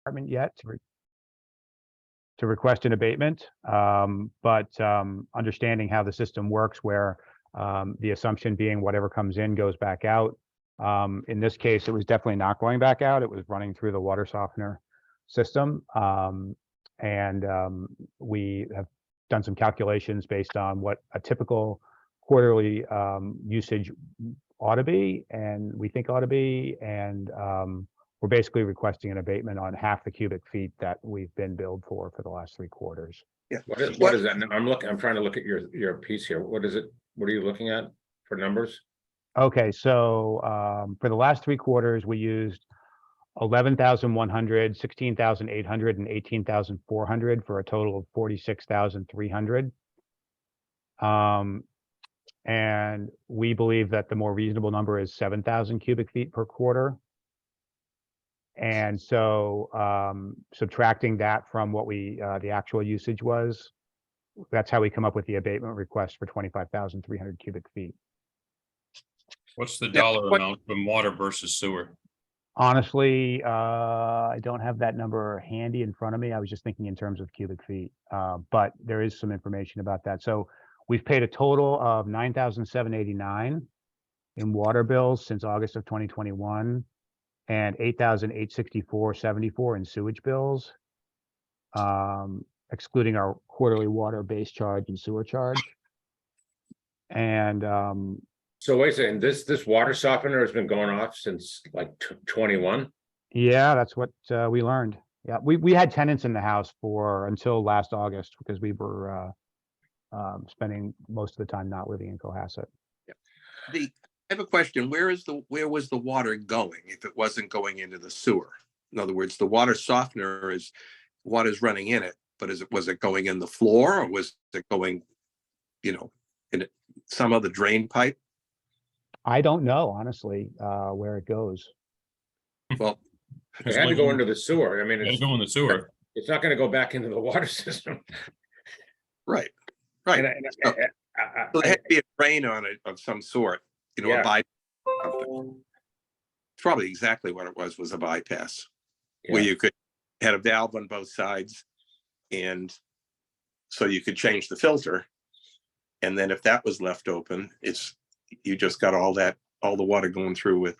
department yet to request an abatement, but understanding how the system works where the assumption being whatever comes in goes back out. In this case, it was definitely not going back out. It was running through the water softener system. We have done some calculations based on what a typical quarterly usage ought to be, and we think ought to be, and we're basically requesting an abatement on half the cubic feet that we've been billed for the last 3 quarters. Yeah. What is that? I'm trying to look at your piece here. What is it? What are you looking at for numbers? Okay, so for the last 3 quarters, we used 11,100, 16,800, and 18,400 for a total of 46,300. And we believe that the more reasonable number is 7,000 cubic feet per quarter. And so subtracting that from what the actual usage was, that's how we come up with the abatement request for 25,300 cubic feet. What's the dollar amount from water versus sewer? Honestly, I don't have that number handy in front of me. I was just thinking in terms of cubic feet, but there is some information about that. So we've paid a total of $9,789 in water bills since August of 2021, and $8,864.74 in sewage bills, excluding our quarterly water base charge and sewer charge. And so wait a second, this water softener has been going off since like 21. Yeah, that's what we learned. Yeah, we had tenants in the house until last August because we were spending most of the time not living in Cohasset. Yeah. I have a question. Where was the water going if it wasn't going into the sewer? In other words, the water softener water's running in it, but was it going in the floor, or was it going, in some other drain pipe? I don't know, honestly, where it goes. Well, it had to go into the sewer. I mean, It's going in the sewer. It's not going to go back into the water system. Right. So there had to be a drain on it of some sort, Yeah. a bypass. It's probably exactly what it was a bypass, where you had a valve on both sides, and so you could change the filter. And then if that was left open, you just got all the water going through with,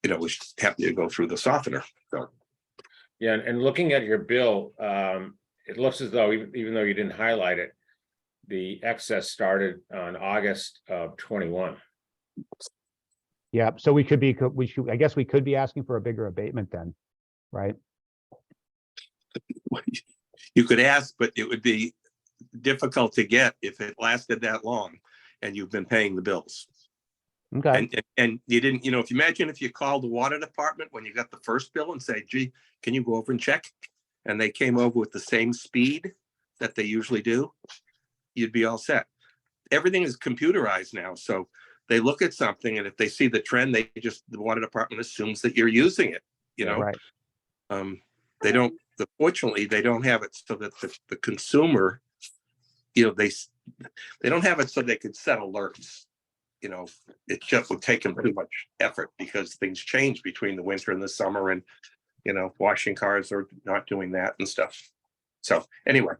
which happened to go through the softener. So. Yeah, and looking at your bill, it looks as though even though you didn't highlight it, the excess started on August of 21. Yeah, so I guess we could be asking for a bigger abatement then, right? You could ask, but it would be difficult to get if it lasted that long and you've been paying the bills. Okay. And you didn't, if you imagine if you called the water department when you got the first bill and say, gee, can you go over and check? And they came over with the same speed that they usually do, you'd be all set. Everything is computerized now. So they look at something, and if they see the trend, the water department assumes that you're using it, Right. Fortunately, they don't have it so that the consumer, they don't have it so they could set alerts. It just would take them too much effort because things change between the winter and the summer, and, washing cars are not doing that and stuff. So anyway,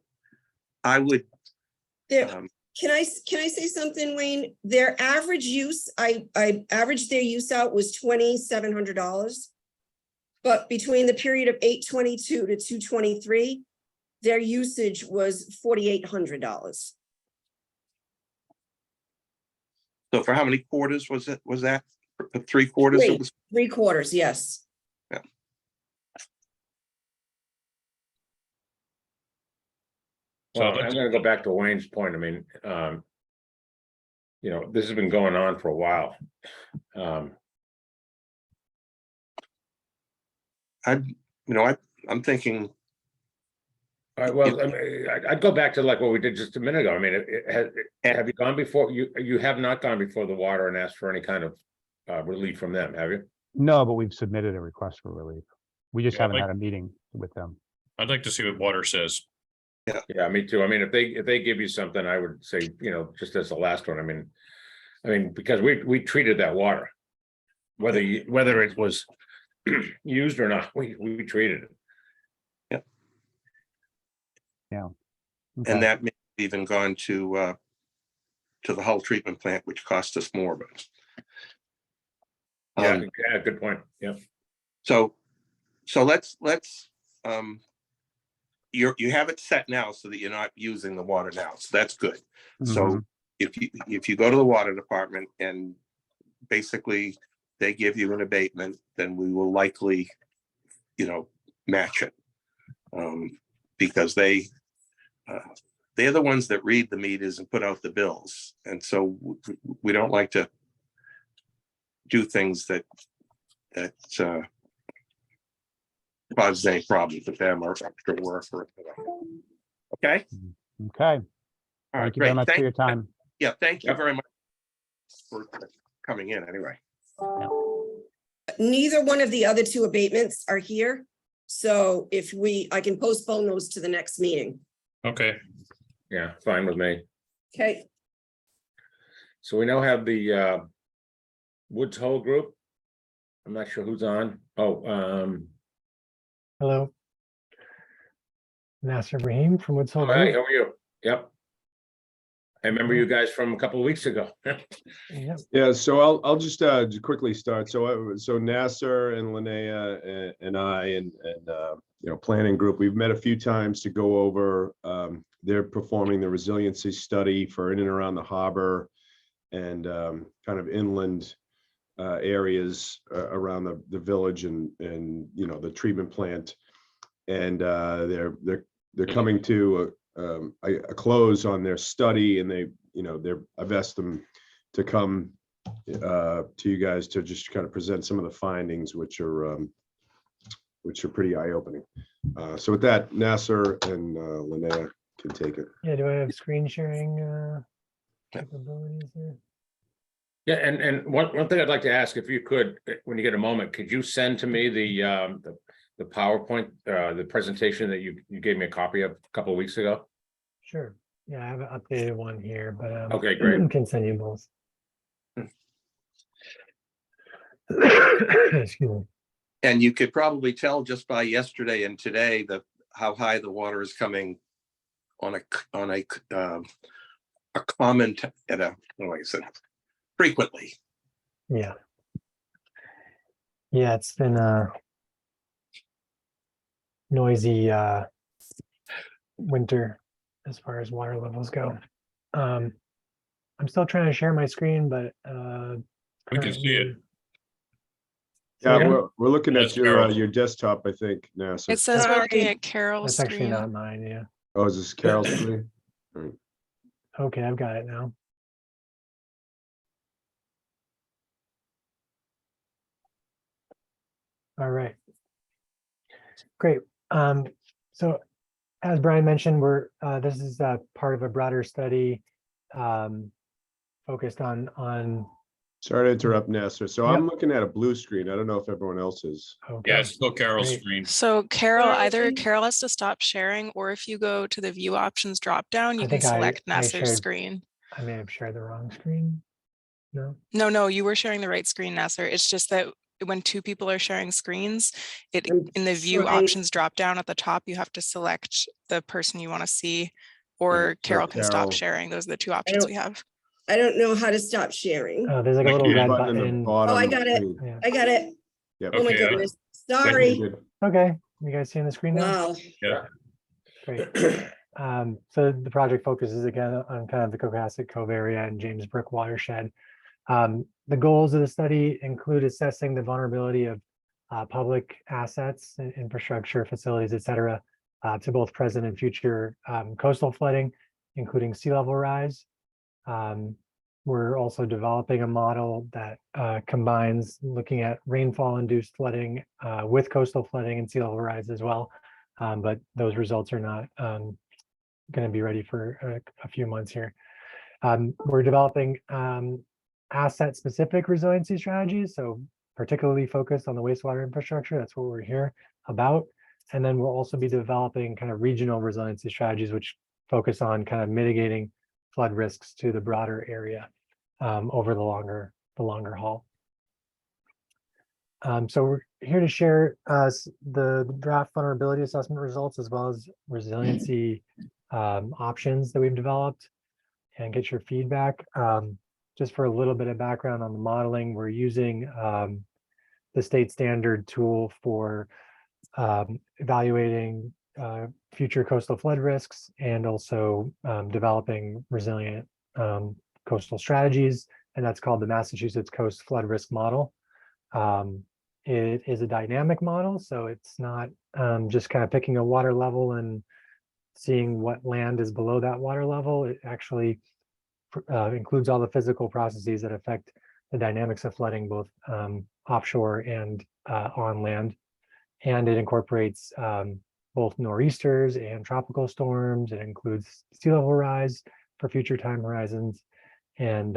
I would. Can I say something, Wayne? Their average use, I averaged their use out was $2,700. But between the period of 8/22 to 2/23, their usage was $4,800. So for how many quarters was that? For 3 quarters? It was 3 quarters, yes. Yeah. Well, I'm going to go back to Wayne's point. I mean, this has been going on for a while. I'm thinking. All right, well, I'd go back to like what we did just a minute ago. I mean, have you gone before? You have not gone before the water and asked for any kind of relief from them, have you? No, but we've submitted a request for relief. We just haven't had a meeting with them. I'd like to see what water says. Yeah, me too. I mean, if they give you something, I would say, just as the last one. I mean, because we treated that water. whether it was used or not, we treated it. Okay. And that may have even gone to the Hull treatment plant, which cost us more, but. Yeah, yeah, good point. Yeah. So let's, you have it set now so that you're not using the water now, so that's good. So Mhm. if you go to the water department and basically they give you an abatement, then we will likely, match it. Because they're the ones that read the meters and put out the bills. And so we don't like to do things that cause any problems with them or extra work or anything. Okay? Okay. All right, Thank you very great. much for your time. Yeah, thank you Yep. very much for coming in anyway. Neither one of the other two abatements are here. So if I can postpone those to the next meeting. Okay, Yeah, fine with me. Okay, So we now have the Woods Hole Group. I'm not sure who's on. Oh, Hello. Nasser Brahim from Woods Hole hi, Group. how are you? Yep. I remember you guys from a couple of weeks ago. Yep. Yeah, so I'll just quickly start. So Nasser and Linnea and I and planning group, we've met a few times to go over. They're performing the resiliency study for in and around the harbor and kind of inland areas around the village and the treatment plant, and they're coming to a close on their study, and I've asked them to come to you guys to just kind of present some of the findings, which are pretty eye-opening. So with that, Nasser and Linnea can take it. Yeah, do I have screen sharing capabilities here? Yeah, and one thing I'd like to ask, if you could, when you get a moment, could you send to me the PowerPoint, the presentation that you gave me a copy of a couple of weeks ago? Sure. Yeah, I have an updated one here, but Okay, great. can send you both. Excuse me. And you could probably tell just by yesterday and today how high the water is coming on a common frequently. Yeah. Yeah, it's been a noisy winter as far as water levels go. I'm still trying to share my screen, but we can see it. Yeah, again? we're looking Yes, at Carol. your desktop, I think, Nasser. It says we're looking Sorry. at Carol's That's actually screen. not mine. Yeah. Oh, is this Carol's screen? All right. Okay, I've got it now. All right. Great. So as Brian mentioned, this is part of a broader study focused on. Sorry to interrupt, Nasser. So Yep. I'm looking at a blue screen. I don't know if everyone else is. Okay. Yeah, it's still Carol's Great. screen. So Carol, Sorry. either Carol has to stop sharing, or if you go to the view options drop down, you I can think select I Nasser's shared- screen. I may have shared the wrong screen. No. No, you were sharing the right screen, Nasser. It's just that when two people are sharing screens, I'm in the view trying- options drop down at the top, you have to select the person you want to see, or so Carol can stop Carol- sharing. Those are the two options don't- we have. I don't know how to stop sharing. There's like a Like little you- red Button in the button. bottom Oh, I got it. screen. Yeah. I got it. Yep. Oh my Okay, goodness. You're Sorry. good. Okay. You guys seeing the screen now? Wow. Yeah. Great. So the project focuses again on kind of the Cohasset Cove area and James Brook watershed. The goals of the study include assessing the vulnerability of public assets, infrastructure, facilities, et cetera, to both present and future coastal flooding, including sea level rise. We're also developing a model that combines looking at rainfall-induced flooding with coastal flooding and sea level rise as well. But those results are not going to be ready for a few months here. We're developing asset-specific resiliency strategies, so particularly focused on the wastewater infrastructure. That's what we're here about. And then we'll also be developing kind of regional resiliency strategies, which focus on kind of mitigating flood risks to the broader area over the longer haul. So we're here to share the draft vulnerability assessment results as well as resiliency options that we've developed and get your feedback. Just for a little bit of background on the modeling, we're using the state standard tool for evaluating future coastal flood risks and also developing resilient coastal strategies, and that's called the Massachusetts Coast Flood Risk Model. It is a dynamic model, so it's not just kind of picking a water level and seeing what land is below that water level. It actually includes all the physical processes that affect the dynamics of flooding, both offshore and on land. And it incorporates both nor'easters and tropical storms. It includes sea level rise for future time horizons, and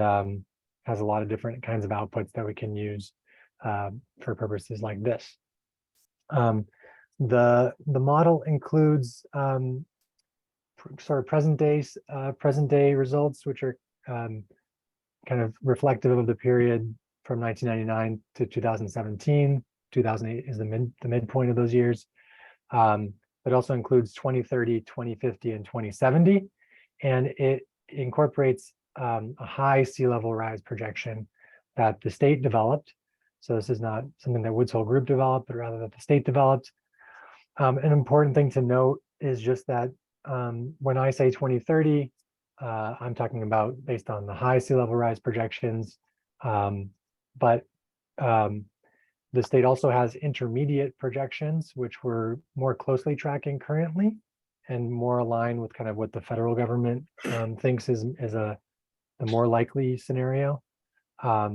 has a lot of different kinds of outputs that we can use for purposes like this. The model includes sort of present day results, which are kind of reflective of the period from 1999 to 2017. 2008 is the midpoint of those years. It also includes 2030, 2050, and 2070, and it incorporates a high sea level rise projection that the state developed. So this is not something that Woods Hole Group developed, but rather that the state developed. An important thing to note is just that when I say 2030, I'm talking about based on the high sea level rise projections, but the state also has intermediate projections, which we're more closely tracking currently and more aligned with kind of what the federal government thinks is the more likely scenario. So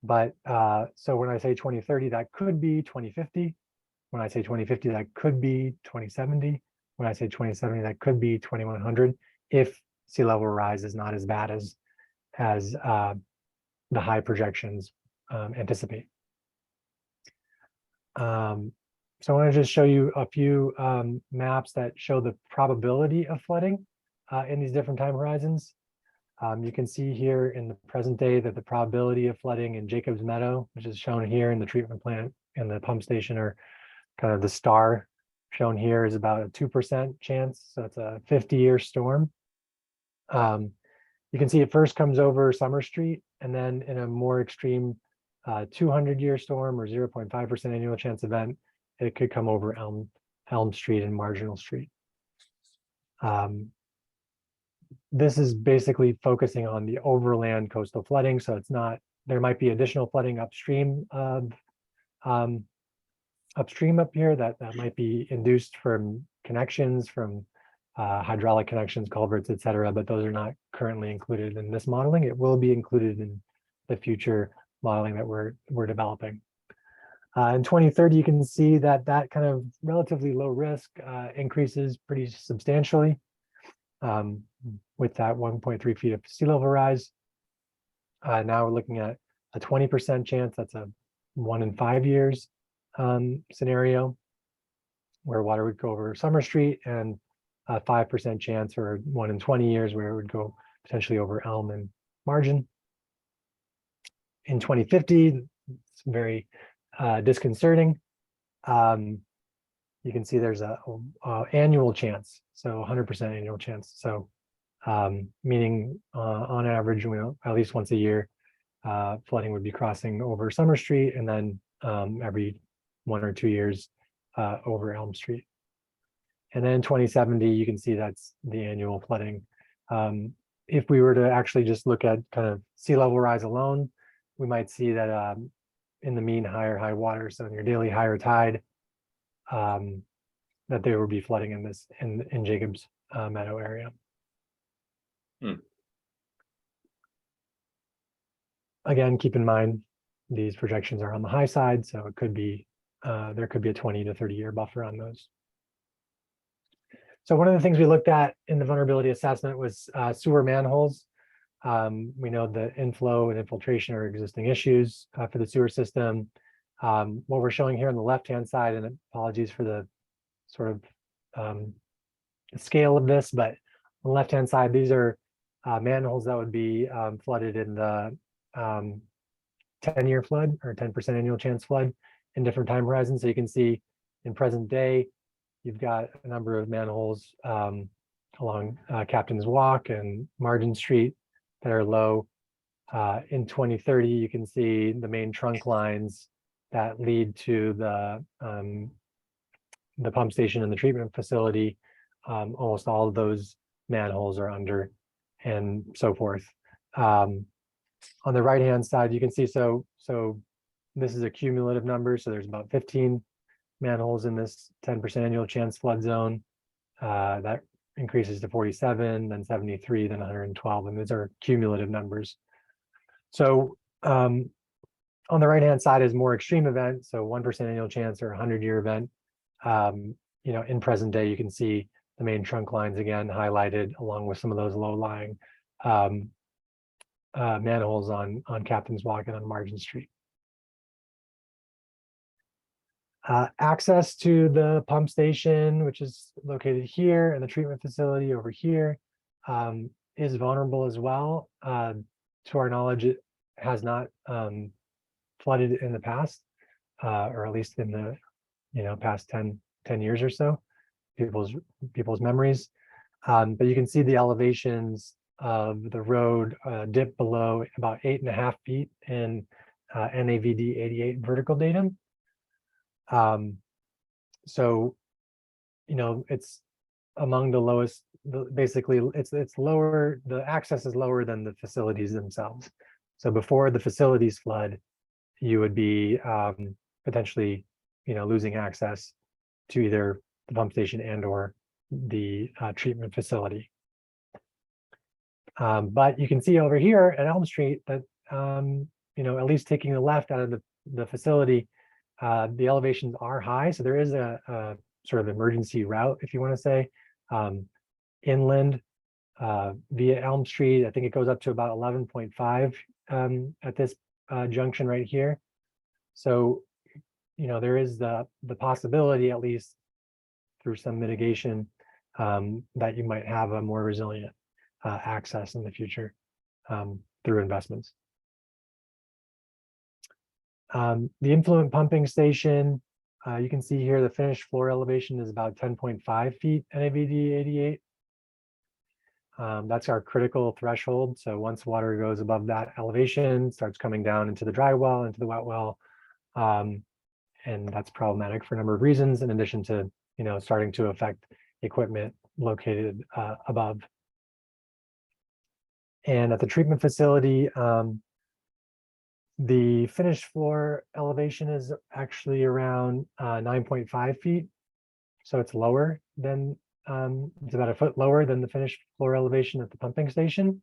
when I say 2030, that could be 2050. When I say 2050, that could be 2070. When I say 2070, that could be 2100 if sea level rise is not as bad as the high projections anticipate. So I want to just show you a few maps that show the probability of flooding in these different time horizons. You can see here in the present day that the probability of flooding in Jacobs Meadow, which is shown here in the treatment plant and the pump station, are kind of the star shown here, is about a 2% chance. So it's a 50-year storm. You can see it first comes over Summer Street, and then in a more extreme 200-year storm or 0.5% annual chance event, it could come over Elm Street and Marginal Street. This is basically focusing on the overland coastal flooding. So it's not, there might be additional flooding upstream of upstream up here that might be induced from connections, from hydraulic connections, culverts, et cetera, but those are not currently included in this modeling. It will be included in the future modeling that we're developing. In 2030, you can see that that kind of relatively low risk increases pretty substantially with that 1.3 feet of sea level rise. Now we're looking at a 20% chance. That's a 1 in 5 years scenario where water would go over Summer Street, and a 5% chance, or 1 in 20 years, where it would go potentially over Elm and Margin. In 2050, it's very disconcerting. You can see there's a annual chance, so 100% annual chance. So meaning on average, at least once a year, flooding would be crossing over Summer Street, and then every 1 or 2 years over Elm Street. And then in 2070, you can see that's the annual flooding. If we were to actually just look at kind of sea level rise alone, we might see that in the mean higher high water, so in your daily higher tide, that there would be flooding in this in Jacobs Meadow area. Again, keep in mind these projections are on the high side, so it could be there could be a 20 to 30 year buffer on those. So one of the things we looked at in the vulnerability assessment was sewer manholes. We know that inflow and infiltration are existing issues for the sewer system. What we're showing here on the left-hand side, and apologies for the sort of scale of this, but on the left-hand side, these are manholes that would be flooded in the 10-year flood or 10% annual chance flood in different time horizons. So you can see in present day, you've got a number of manholes along Captain's Walk and Margin Street that are low. In 2030, you can see the main trunk lines that lead to the pump station and the treatment facility. Almost all of those manholes are under, and so forth. On the right-hand side, you can see, so this is a cumulative number. So there's about 15 manholes in this 10% annual chance flood zone. That increases to 47, then 73, then 112, and these are cumulative numbers. So on the right-hand side is more extreme event, so 1% annual chance or 100-year event. You know, in present day, you can see the main trunk lines again highlighted, along with some of those low-lying manholes on Captain's Walk and on Margin Street. Access to the pump station, which is located here, and the treatment facility over here, is vulnerable as well. To our knowledge, it has not flooded in the past, or at least in the past 10 years or so, people's memories. But you can see the elevations of the road dip below about 8.5 feet in NAVD 88 vertical datum. So, you know, it's among the lowest, basically it's lower, the access is lower than the facilities themselves. So before the facilities flood, you would be potentially, you know, losing access to either the pump station and or the treatment facility. But you can see over here at Elm Street that, you know, at least taking the left out of the facility, the elevations are high. So there is a sort of emergency route, if you want to say, inland via Elm Street. I think it goes up to about 11.5 at this junction right here. So, you know, there is the possibility, at least through some mitigation, that you might have a more resilient access in the future through investments. The influent pumping station, you can see here the finished floor elevation is about 10.5 feet NAVD 88. That's our critical threshold. So once water goes above that elevation, starts coming down into the dry well, into the wet well. And that's problematic for a number of reasons, in addition to, you know, starting to affect equipment located above. And at the treatment facility, the finished floor elevation is actually around 9.5 feet. So it's lower than, it's about a foot lower than the finished floor elevation at the pumping station.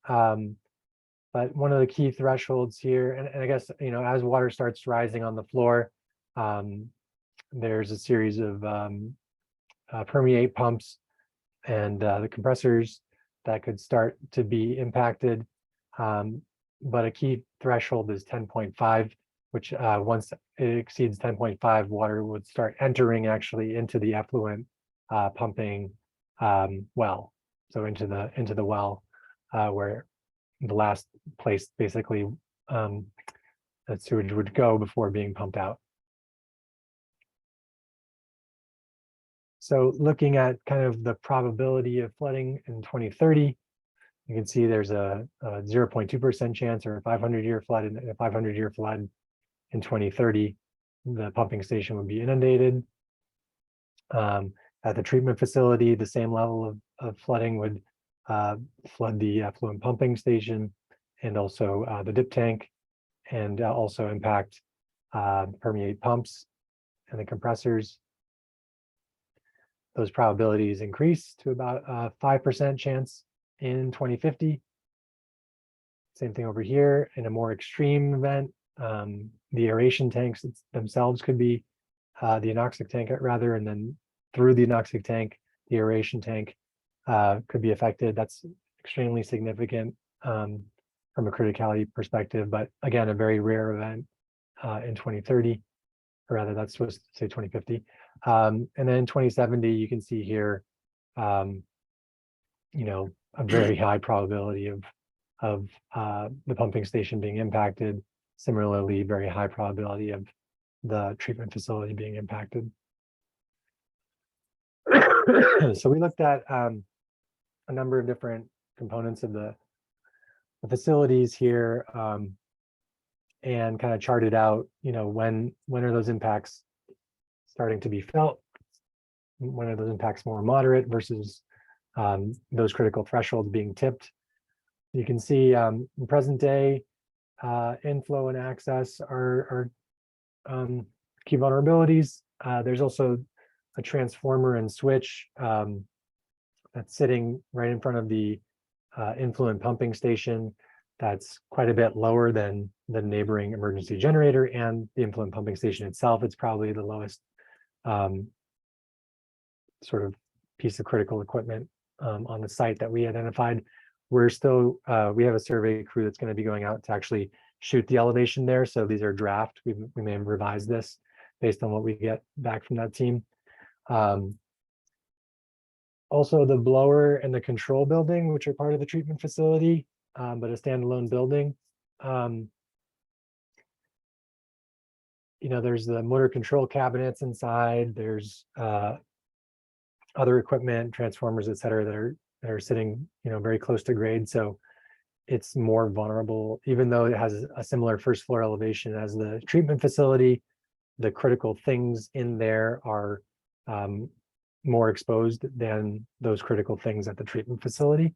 But one of the key thresholds here, and I guess, you know, as water starts rising on the floor, there's a series of permeate pumps and the compressors that could start to be impacted. But a key threshold is 10.5, which once it exceeds 10.5, water would start entering actually into the effluent pumping well. So into the well where the last place basically that sewage would go before being pumped out. So looking at kind of the probability of flooding in 2030, you can see there's a 0.2% chance or a 500-year flood, and a 500-year flood in 2030, the pumping station would be inundated. At the treatment facility, the same level of flooding would flood the effluent pumping station and also the dip tank, and also impact permeate pumps and the compressors. Those probabilities increase to about a 5% chance in 2050. Same thing over here. In a more extreme event, the aeration tanks themselves could be the anoxic tank rather, and then through the anoxic tank, the aeration tank could be affected. That's extremely significant from a criticality perspective, but again, a very rare event in 2030, or rather that's supposed to say 2050. And then in 2070, you can see here, you know, a very high probability of the pumping station being impacted. similarly very high probability of the treatment facility being impacted. So we looked at a number of different components of the facilities here, and kind of charted out, when are those impacts starting to be felt? When are those impacts more moderate versus those critical thresholds being tipped? You can see in present day, inflow and access are key vulnerabilities. There's also a transformer and switch that's sitting right in front of the influent pumping station. That's quite a bit lower than the neighboring emergency generator and the influent pumping station itself. It's probably the lowest sort of piece of critical equipment on the site that we identified. We're still, we have a survey crew that's going to be going out to actually shoot the elevation there. So these are draft. We may revise this based on what we get back from that team. Also, the blower and the control building, which are part of the treatment facility, but a standalone building. There's the motor control cabinets inside. There's other equipment, transformers, et cetera, that are sitting, very close to grade. So it's more vulnerable, even though it has a similar first floor elevation as the treatment facility. The critical things in there are more exposed than those critical things at the treatment facility.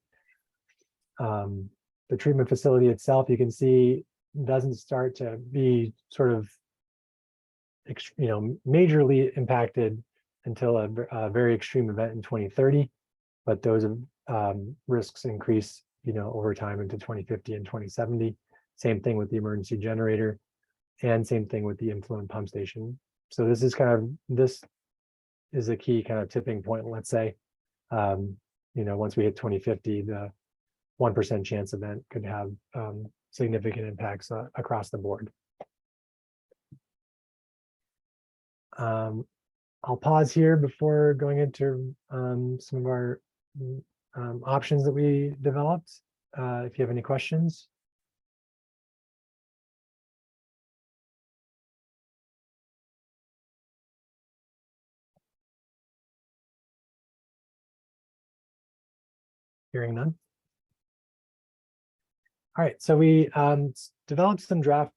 The treatment facility itself, you can see, doesn't start to be sort of, majorly impacted until a very extreme event in 2030, but those risks increase, over time into 2050 and 2070. Same thing with the emergency generator, and same thing with the influent pump station. So this is a key kind of tipping point, let's say. Once we hit 2050, the 1% chance event could have significant impacts across the board. I'll pause here before going into some of our options that we developed. If you have any questions. Hearing none. All right, so we developed some draft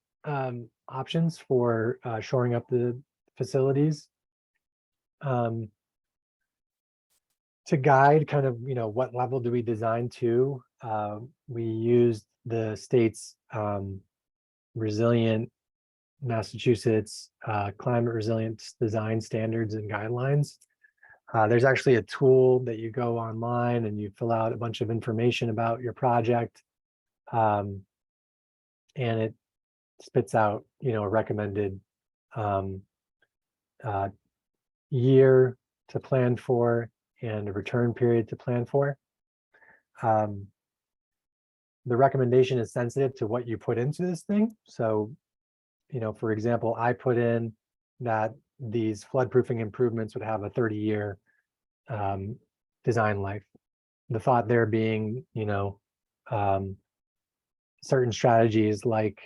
options for shoring up the facilities to guide kind of, what level do we design to. We used the state's resilient Massachusetts climate resilient design standards and guidelines. There's actually a tool that you go online and you fill out a bunch of information about your project, and it spits out, a recommended year to plan for and a return period to plan for. The recommendation is sensitive to what you put into this thing. So, for example, I put in that these floodproofing improvements would have a 30-year design life. The thought there being, certain strategies like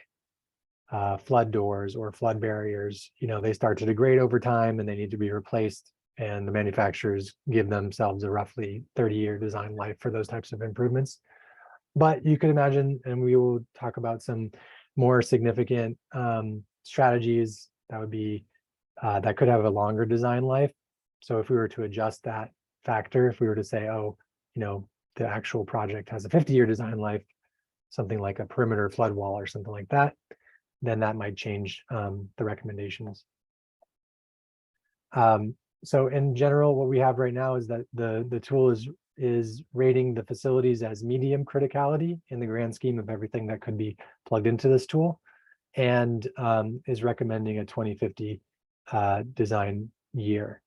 flood doors or flood barriers, they start to degrade over time and they need to be replaced. And the manufacturers give themselves a roughly 30-year design life for those types of improvements. But you could imagine, and we will talk about some more significant strategies that would be that could have a longer design life. So if we were to adjust that factor, if we were to say, the actual project has a 50-year design life, something like a perimeter flood wall or something like that, then that might change the recommendations. So in general, what we have right now is that the tool is rating the facilities as medium criticality in the grand scheme of everything that could be plugged into this tool, and is recommending a 2050 design year.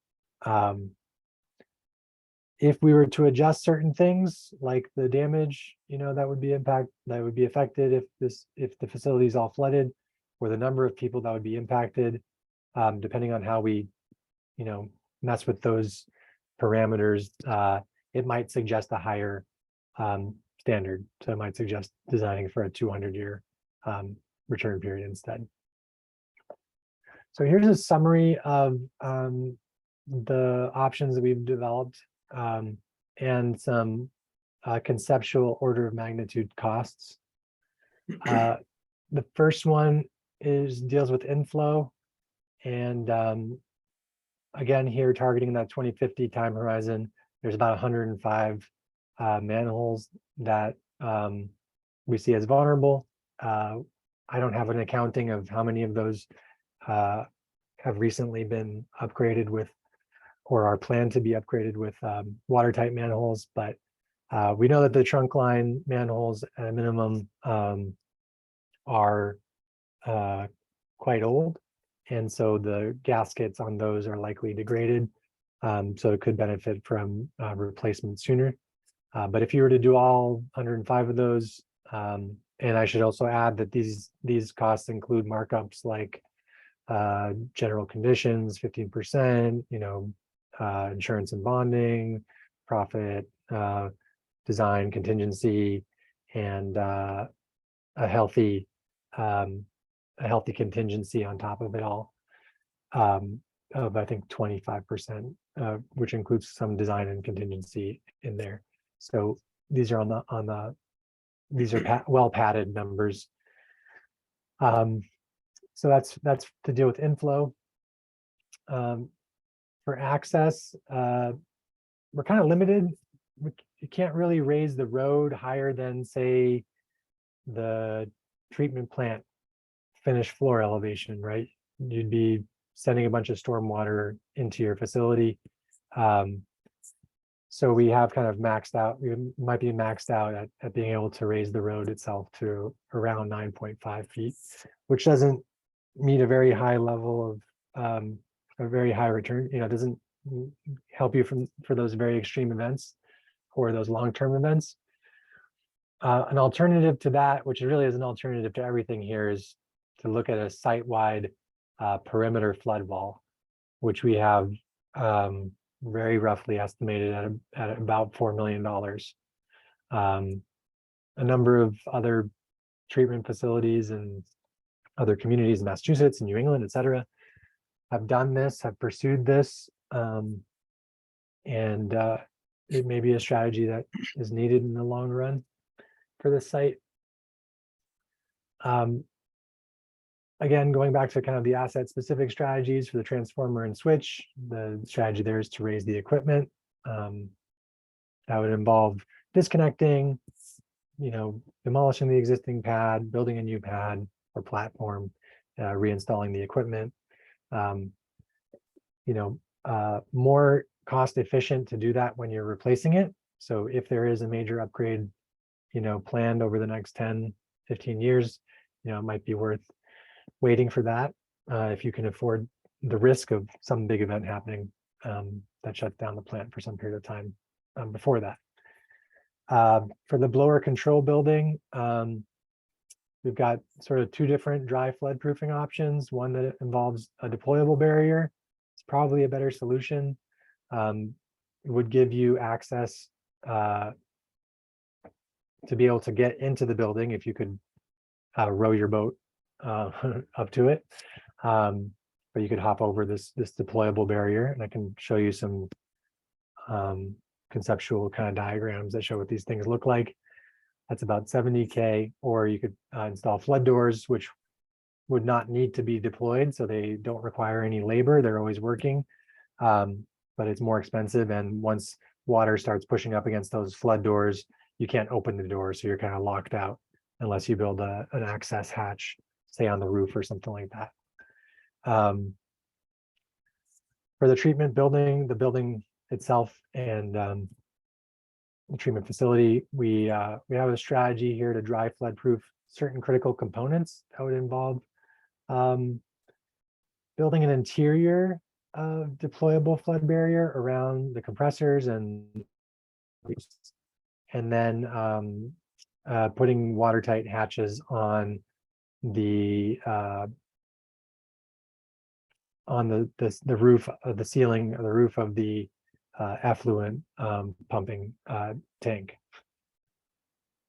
If we were to adjust certain things like the damage, that would be affected if the facility is all flooded, or the number of people that would be impacted, depending on how we, mess with those parameters, it might suggest a higher standard. So it might suggest designing for a 200-year return period instead. So here's a summary of the options that we've developed and some conceptual order of magnitude costs. The first one deals with inflow, and again here targeting that 2050 time horizon. There's about 105 manholes that we see as vulnerable. I don't have an accounting of how many of those have recently been upgraded with or are planned to be upgraded with watertight manholes, but we know that the trunk line manholes at a minimum are quite old, and so the gaskets on those are likely degraded, so it could benefit from replacement sooner. But if you were to do all 105 of those, and I should also add that these costs include markups like general conditions, 15%, insurance and bonding, profit, design contingency, and a healthy contingency on top of it all, of I think 25%, which includes some design and contingency in there. So these are these are well padded numbers. So that's to deal with inflow. For access, we're kind of limited. You can't really raise the road higher than, say, the treatment plant finished floor elevation, right? You'd be sending a bunch of stormwater into your facility. So we have kind of maxed out, we might be maxed out at being able to raise the road itself to around 9.5 feet, which doesn't meet a very high level of a very high return, doesn't help you for those very extreme events or those long-term events. An alternative to that, which really is an alternative to everything here, is to look at a site-wide perimeter flood wall, which we have very roughly estimated at about $4 million. A number of other treatment facilities and other communities in Massachusetts and New England, et cetera, have done this, have pursued this, and it may be a strategy that is needed in the long run for this site. Again, going back to kind of the asset specific strategies for the transformer and switch, the strategy there is to raise the equipment. That would involve disconnecting, demolishing the existing pad, building a new pad or platform, reinstalling the equipment. More cost efficient to do that when you're replacing it. So if there is a major upgrade, planned over the next 10, 15 years, it might be worth waiting for that if you can afford the risk of some big event happening that shuts down the plant for some period of time before that. For the blower control building, we've got sort of two different dry flood proofing options. One that involves a deployable barrier. It's probably a better solution. It would give you access to be able to get into the building if you could row your boat up to it. But you could hop over this deployable barrier, and I can show you some conceptual kind of diagrams that show what these things look like. That's about $70K, or you could install flood doors, which would not need to be deployed, so they don't require any labor. They're always working, but it's more expensive. And once water starts pushing up against those flood doors, you can't open the door, so you're kind of locked out unless you build an access hatch, say on the roof or something like that. For the treatment building, the building itself and the treatment facility, we have a strategy here to dry flood proof certain critical components. That would involve building an interior deployable flood barrier around the compressors and then putting watertight hatches on the roof of the ceiling, or the roof of the effluent pumping tank.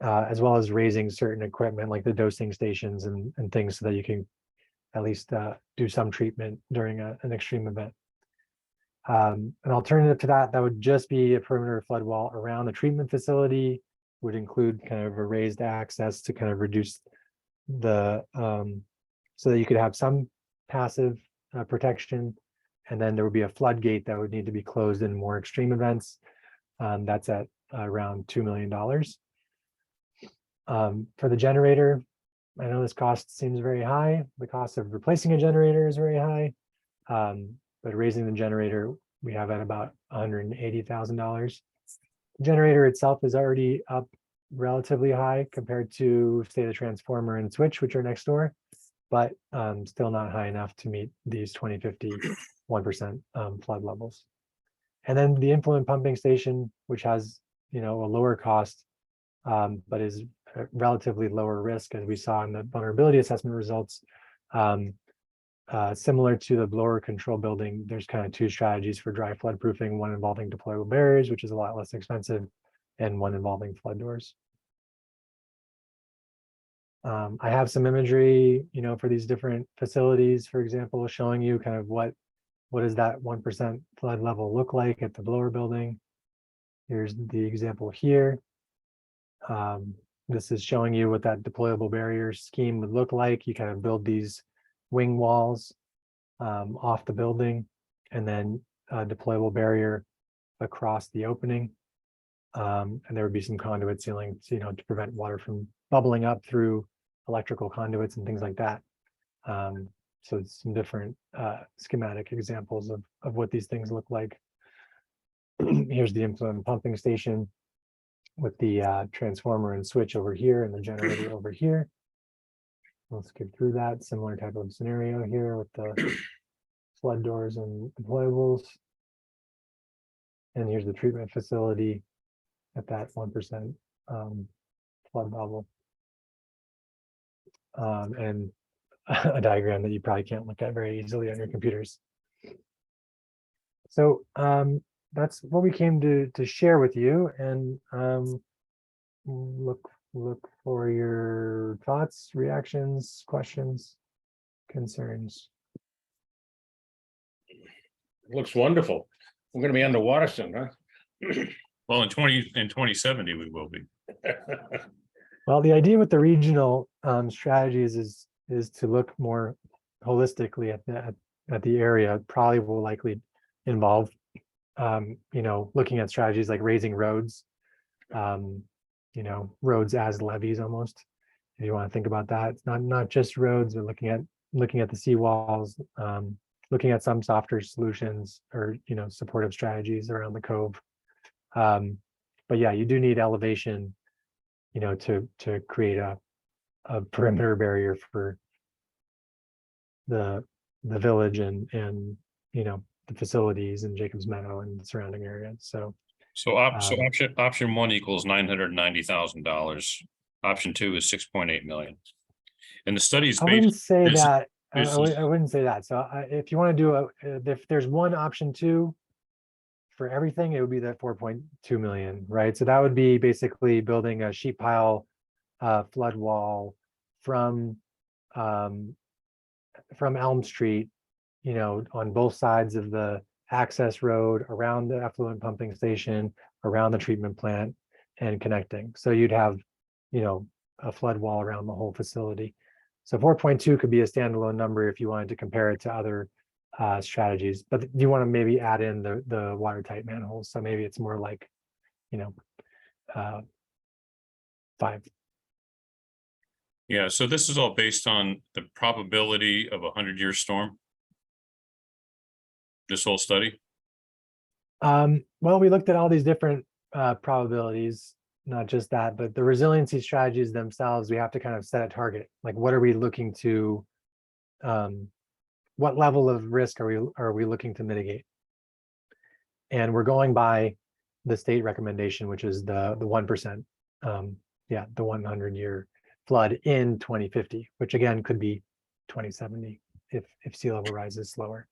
as well as raising certain equipment like the dosing stations and things so that you can at least do some treatment during an extreme event. An alternative to that, that would just be a perimeter flood wall around the treatment facility, would include kind of a raised access to kind of reduce the, so that you could have some passive protection. And then there would be a floodgate that would need to be closed in more extreme events. That's at around $2 million. For the generator, I know this cost seems very high. The cost of replacing a generator is very high. But raising the generator, we have at about $180,000. The generator itself is already up relatively high compared to, say, the transformer and switch, which are next door, but still not high enough to meet these 2050 1% flood levels. And then the influent pumping station, which has, a lower cost, but is relatively lower risk, as we saw in the vulnerability assessment results. Similar to the blower control building, there's kind of two strategies for dry flood proofing, one involving deployable barriers, which is a lot less expensive, and one involving flood doors. I have some imagery, for these different facilities, for example, showing you kind of what does that 1% flood level look like at the blower building. Here's the example here. This is showing you what that deployable barrier scheme would look like. You kind of build these wing walls off the building, and then a deployable barrier across the opening. And there would be some conduit sealing, to prevent water from bubbling up through electrical conduits and things like that. So it's some different schematic examples of what these things look like. Here's the influent pumping station with the transformer and switch over here and the generator over here. Let's skip through that. Similar type of scenario here with the flood doors and deployables. And here's the treatment facility at that 1% flood level. And a diagram that you probably can't look at very easily on your computers. So that's what we came to share with you, and look for your thoughts, reactions, questions, concerns. Looks wonderful. We're gonna be underwater soon, huh? Well, in 2070, we will be. Well, the idea with the regional strategies is to look more holistically at the area. Probably will likely involve looking at strategies like raising roads, roads as levees almost. If you want to think about that, it's not just roads, but looking at the seawalls, looking at some softer solutions or supportive strategies around the cove. But yeah, you do need elevation, to create a perimeter barrier for the village and the facilities in Jacobs Meadow and the surrounding areas. So option one equals $990,000. Option two is 6.8 million. And the study is I wouldn't say based- that. I this is- wouldn't say that. So if you want to do if there's one option two for everything, it would be that 4.2 million, right? So that would be basically building a sheet pile flood wall from Elm Street, on both sides of the access road, around the effluent pumping station, around the treatment plant, and connecting. So you'd have, a flood wall around the whole facility. So 4.2 could be a standalone number if you wanted to compare it to other strategies, but you want to maybe add in the watertight manholes. So maybe it's more like, 5. Yeah, so this is all based on the probability of a 100-year storm. This whole study. Well, we looked at all these different probabilities, not just that, but the resiliency strategies themselves, we have to kind of set a target. Like, what are we looking to, what level of risk are we looking to mitigate? And we're going by the state recommendation, which is the 1%, the 100-year flood in 2050, which again could be 2070 if sea level rises slower.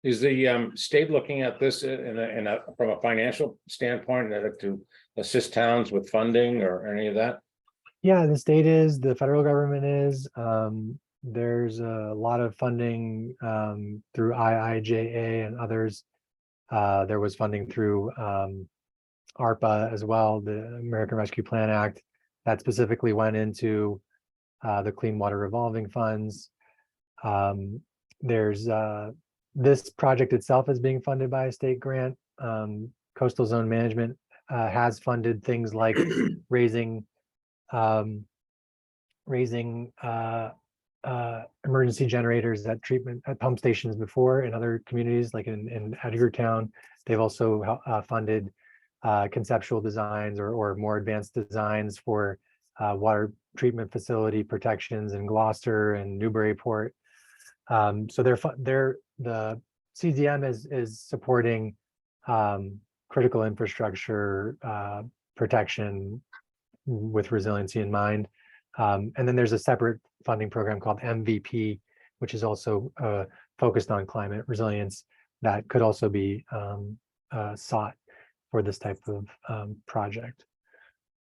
Is the state looking at this from a financial standpoint to assist towns with funding or any of that? Yeah, the state is, the federal government is. There's a lot of funding through IIJA and others. There was funding through ARPA as well, the American Rescue Plan Act, that specifically went into the Clean Water Revolving Funds. There's this project itself is being funded by a state grant. Coastal Zone Management has funded things like raising emergency generators at pump stations before in other communities, like in Edgartown. They've also funded conceptual designs or more advanced designs for water treatment facility protections in Gloucester and Newburyport. So the CZM is supporting critical infrastructure protection with resiliency in mind. And then there's a separate funding program called MVP, which is also focused on climate resilience that could also be sought for this type of project.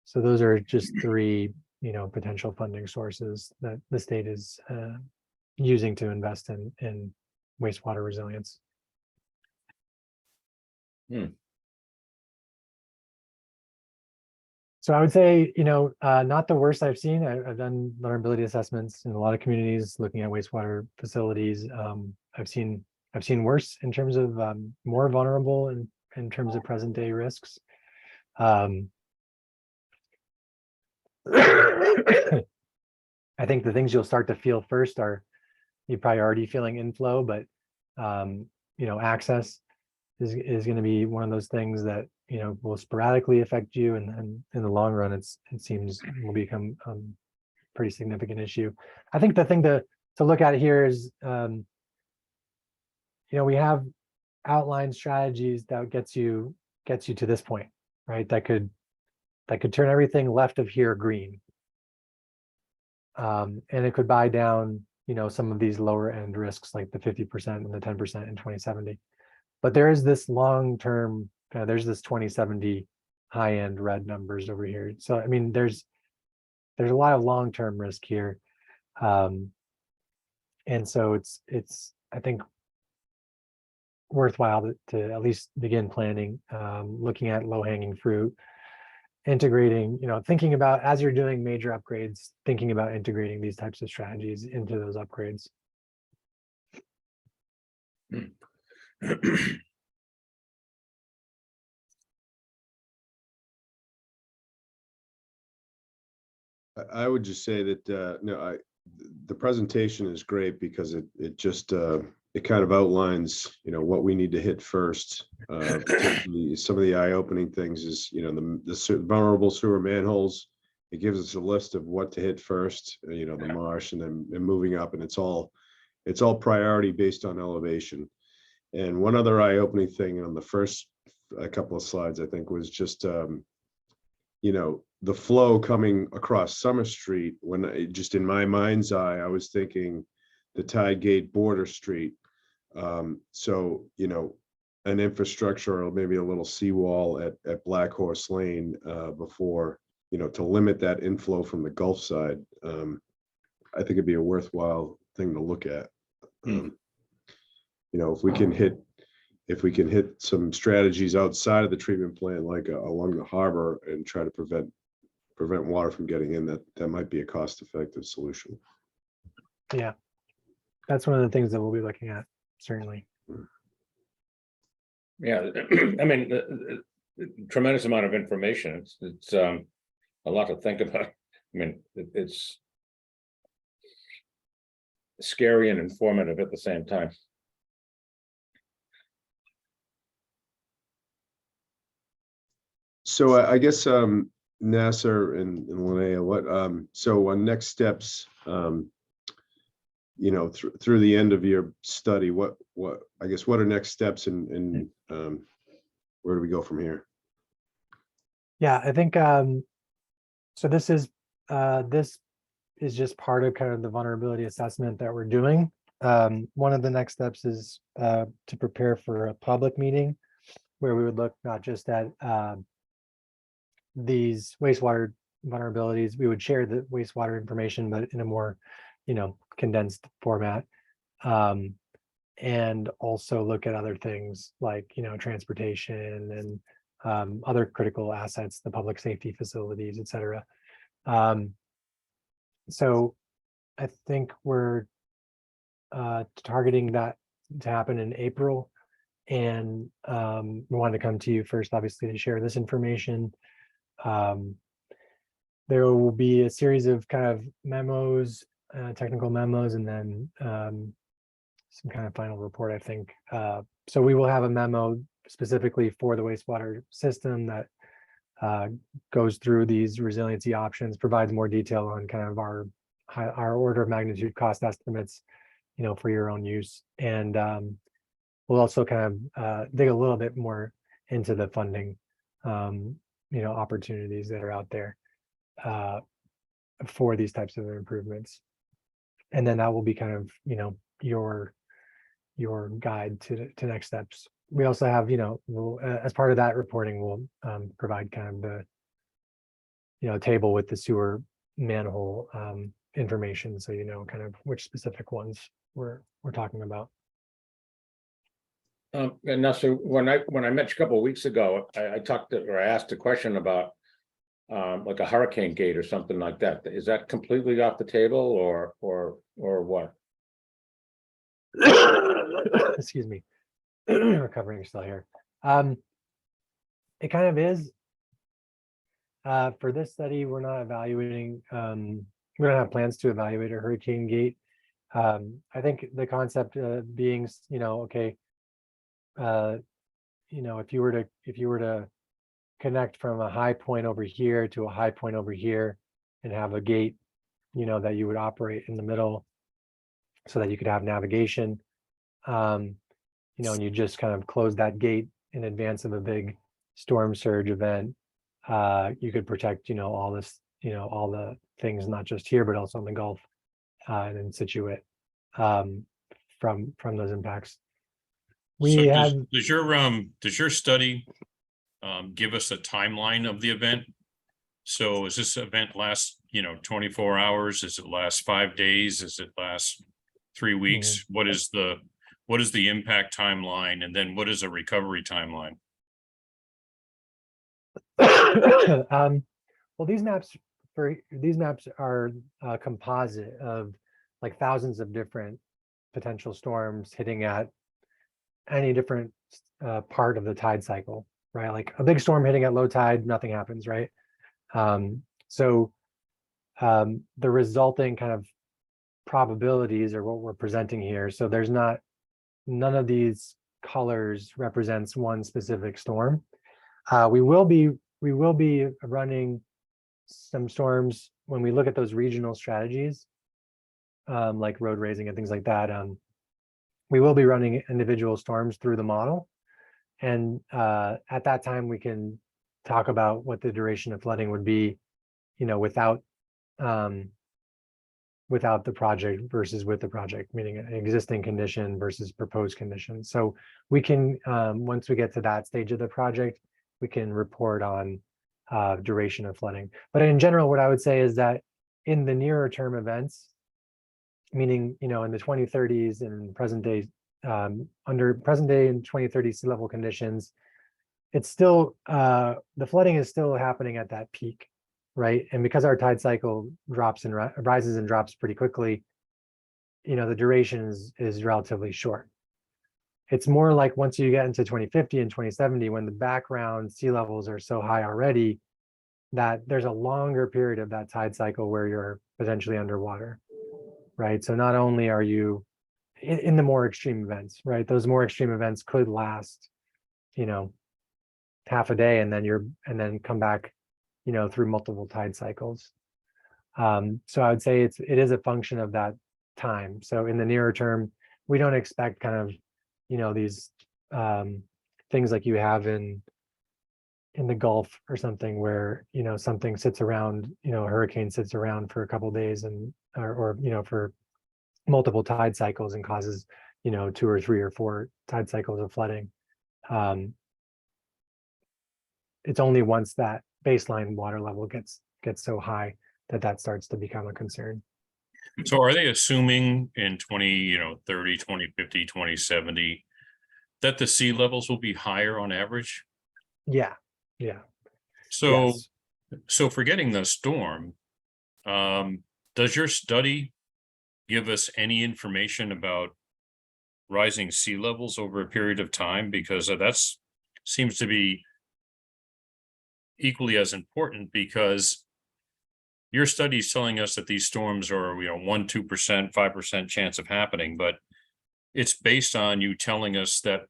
So those are just three, potential funding sources that the state is using to invest in wastewater resilience. So I would say, not the worst I've seen. I've done vulnerability assessments in a lot of communities looking at wastewater facilities. I've seen worse in terms of more vulnerable in terms of present day risks. I think the things you'll start to feel first are you probably already feeling inflow, but access is going to be one of those things that will sporadically affect you, and in the long run, it seems will become a pretty significant issue. I think the thing to look at here is, we have outlined strategies that gets you to this point, right? That could turn everything left of here green, and it could buy down, some of these lower end risks like the 50% and the 10% in 2070. But there is this long-term, there's this 2070 high-end red numbers over here. So, I mean, there's a lot of long-term risk here. And so it's, I think, worthwhile to at least begin planning, looking at low-hanging fruit, integrating, thinking about, as you're doing major upgrades, thinking about integrating these types of strategies into those upgrades. I would just say that the presentation is great because it just it kind of outlines what we need to hit first. Some of the eye-opening things is the vulnerable sewer manholes. It gives us a list of what to hit first. The marsh, and then moving up, and it's all priority based on elevation. And one other eye-opening thing on the first couple of slides, I think, was just the flow coming across Summer Street. Just in my mind's eye, I was thinking the Tide Gate border street. So, an infrastructure or maybe a little seawall at Black Horse Lane before, to limit that inflow from the Gulf side. I think it'd be a worthwhile thing to look at. If we can hit some strategies outside of the treatment plant, like along the harbor, and try to prevent water from getting in, that might be a cost-effective solution. Yeah, that's one of the things that we'll be looking at, certainly. Yeah, I mean, tremendous amount of information. It's a lot to think about. I mean, it's scary and informative at the same time. So I guess Nasser and Linnea, what so on next steps, through the end of your study, what are next steps, and where do we go from here? Yeah, I think so. This is just part of kind of the vulnerability assessment that we're doing. one of the next steps is to prepare for a public meeting where we would look not just at these wastewater vulnerabilities, we would share the wastewater information, but in a more, condensed format. And also look at other things like, transportation and other critical assets, the public safety facilities, et cetera. So I think we're targeting that to happen in April. And we wanted to come to you first, obviously, to share this information. There will be a series of kind of memos, technical memos, and then some kind of final report, I think. So we will have a memo specifically for the wastewater system that goes through these resiliency options, provides more detail on kind of our order of magnitude cost estimates, for your own use. And we'll also kind of dig a little bit more into the funding, opportunities that are out there for these types of improvements. And then that will be kind of, your guide to next steps. We also have, we'll, as part of that reporting, we'll provide kind of the, table with the sewer manhole information, so kind of which specific ones we're talking about. And now, so when I met you a couple of weeks ago, I asked a question about like a hurricane gate or something like that. Is that completely off the table or what? Excuse me. Recovering still here. It kind of is. For this study, we're not evaluating, we don't have plans to evaluate a hurricane gate. I think the concept being, okay, if you were to connect from a high point over here to a high point over here and have a gate, that you would operate in the middle so that you could have navigation, and you just kind of close that gate in advance of a big storm surge event. You could protect, all this, all the things, not just here, but also in the Gulf and in Situate from those impacts. So does your study give us a timeline of the event? So is this event last, 24 hours? Does it last 5 days? Does it last 3 weeks? What is the impact timeline? And then what is a recovery timeline? Well, these maps are a composite of like thousands of different potential storms hitting at any different part of the tide cycle, right? Like a big storm hitting at low tide, nothing happens, right? So the resulting kind of probabilities are what we're presenting here. So there's none of these colors represents one specific storm. We will be running some storms when we look at those regional strategies, like road raising and things like that. We will be running individual storms through the model. And at that time, we can talk about what the duration of flooding would be, without the project versus with the project, meaning an existing condition versus proposed condition. So we can, once we get to that stage of the project, we can report on duration of flooding. But in general, what I would say is that in the nearer term events, meaning, in the 2030s and present day, under present day and 2030 sea level conditions, it's still, the flooding is still happening at that peak, right? And because our tide cycle rises and drops pretty quickly, the duration is relatively short. It's more like once you get into 2050 and 2070, when the background sea levels are so high already, that there's a longer period of that tide cycle where you're potentially underwater, right? So not only are you in the more extreme events, right? Those more extreme events could last, half a day and then come back, through multiple tide cycles. So I would say it is a function of that time. So in the nearer term, we don't expect kind of, these things like you have in the Gulf or something where, something sits around, a hurricane sits around for a couple of days and, or for multiple tide cycles and causes, 2 or 3 or 4 tide cycles of flooding. It's only once that baseline water level gets so high that starts to become a concern. So are they assuming in 2030, 2050, 2070 that the sea levels will be higher on average? Yeah. So, Yes. so forgetting the storm, does your study give us any information about rising sea levels over a period of time? Because that's seems to be equally as important, because your study is telling us that these storms are, 1%, 2%, 5% chance of happening, but it's based on you telling us that